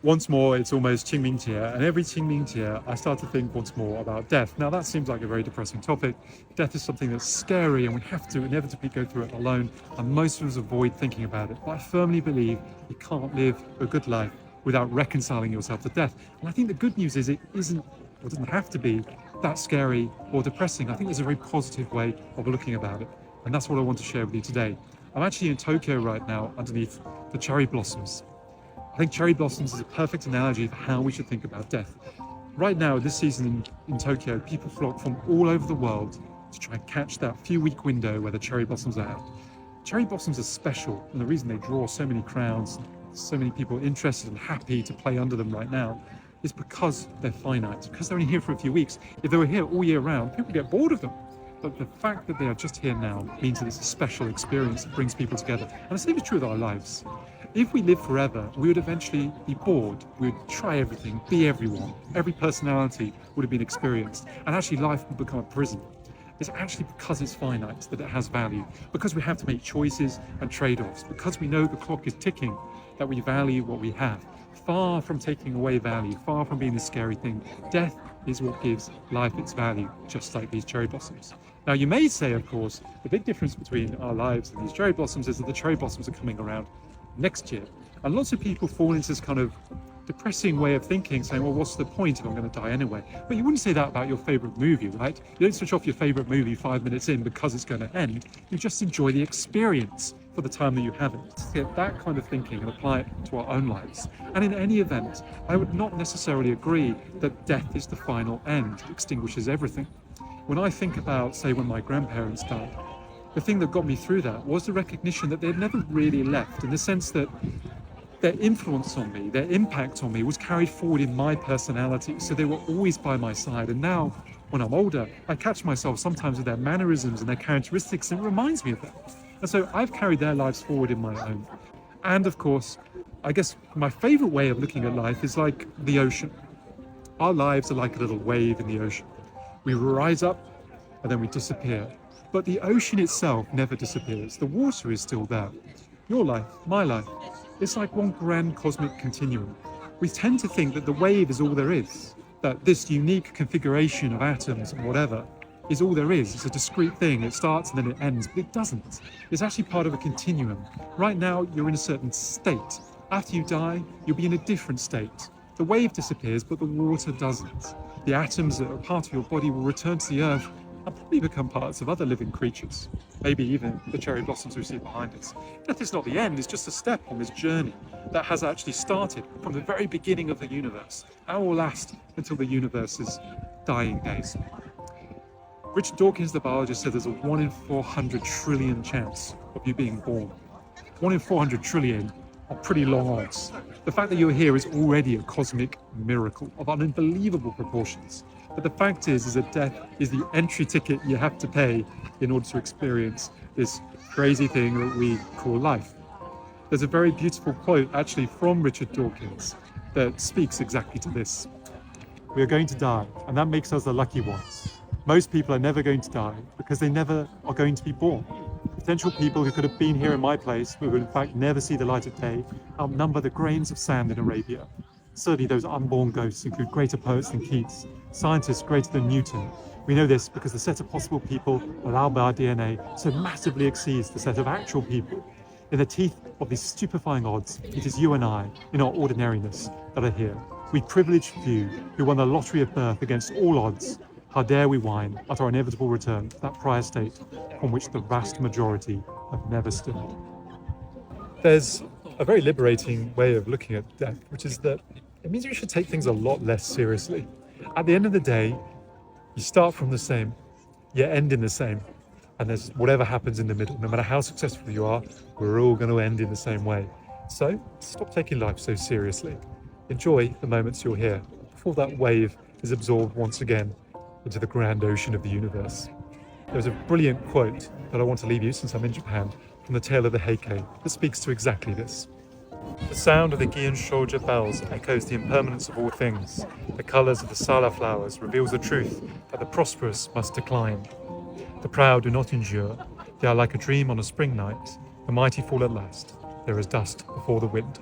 Once more, it's almost清明and every清明I start to think once more about death. Now, that seems like a very depressing topic. Death is something that's scary, and we have to inevitably go through it alone, and most of us avoid thinking about it. But I firmly believe you can't live a good life without reconciling yourself to death. And I think the good news is it isn't, or doesn't have to be, that scary or depressing. I think there's a very positive way of looking about it, and that's what I want to share with you today. I'm actually in Tokyo right now underneath the cherry blossoms. I think cherry blossoms is a perfect analogy for how we should think about death. Right now, this season in Tokyo, people flock from all over the world to try and catch that few-week window where the cherry blossoms are out. Cherry blossoms are special, and the reason they draw so many crowds, so many people interested and happy to play under them right now, is because they're finite, because they're only here for a few weeks. If they were here all year round, people get bored of them. But the fact that they are just here now means that it's a special experience that brings people together. And the same is true with our lives. If we lived forever, we would eventually be bored. We would try everything, be everyone. Every personality would have been experienced. And actually life would become a prison. It's actually because it's finite that it has value. Because we have to make choices and trade-offs. Because we know the clock is ticking, that we value what we have. Far from taking away value, far from being a scary thing. Death is what gives life its value, just like these cherry blossoms. Now, you may say, of course, the big difference between our lives and these cherry blossoms is that the cherry blossoms are coming around next year. And lots of people fall into this kind of depressing way of thinking, saying, well, what's the point if I'm going to die anyway? But you wouldn't say that about your favorite movie, right? You don't switch off your favorite movie 5 minutes in because it's going to end. You just enjoy the experience for the time that you have it. Get that kind of thinking and apply it to our own lives. And in any event, I would not necessarily agree that death is the final end, it extinguishes everything. When I think about, say, when my grandparents died, the thing that got me through that was the recognition that they'd never really left, in the sense that their influence on me, their impact on me was carried forward in my personality. So they were always by my side. And now, when I'm older, I catch myself sometimes with their mannerisms and their characteristics, and it reminds me of them. And so I've carried their lives forward in my own. And of course, I guess my favorite way of looking at life is like the ocean. Our lives are like a little wave in the ocean. We rise up and then we disappear. But the ocean itself never disappears. The water is still there. Your life, my life, it's like one grand cosmic continuum. We tend to think that the wave is all there is, that this unique configuration of atoms and whatever is all there is. It's a discrete thing. It starts and then it ends, but it doesn't. It's actually part of a continuum. Right now, you're in a certain state. After you die, you'll be in a different state. The wave disappears, but the water doesn't. The atoms that are part of your body will return to the earth and probably become parts of other living creatures, maybe even the cherry blossoms we see behind us. Death is not the end, it's just a step on this journey that has actually started from the very beginning of the universe and will last until the universe's dying days. Richard Dawkins, the biologist, said there's a 1 in 400 trillion chance of you being born. 1 in 400 trillion are pretty long odds. The fact that you're here is already a cosmic miracle of unbelievable proportions. But the fact is that death is the entry ticket you have to pay in order to experience this crazy thing that we call life. There's a very beautiful quote actually from Richard Dawkins that speaks exactly to this. We are going to die, and that makes us the lucky ones. Most people are never going to die because they never are going to be born. Potential people who could have been here in my place, who will in fact never see the light of day, outnumber the grains of sand in Arabia. Certainly those unborn ghosts include greater poets than Keats, scientists greater than Newton. We know this because the set of possible people allowed by our DNA so massively exceeds the set of actual people. In the teeth of these stupefying odds, it is you and I, in our ordinariness, that are here. We privileged few who won the lottery of birth against all odds. How dare we whine at our inevitable return to that prior state from which the vast majority have never stood. There's a very liberating way of looking at death, which is that it means you should take things a lot less seriously. At the end of the day, you start from the same, you end in the same, and there's whatever happens in the middle. No matter how successful you are, we're all going to end in the same way. So stop taking life so seriously. Enjoy the moments you're here before that wave is absorbed once again into the grand ocean of the universe. There's a brilliant quote that I want to leave you since I'm in Japan from the Tale of the Heike that speaks to exactly this. The sound of the Gian Shoja bells echoes the impermanence of all things. The colours of the Sala flowers reveals the truth that the prosperous must decline. The proud do not endure. They are like a dream on a spring night. The mighty fall at last. There is dust before the wind.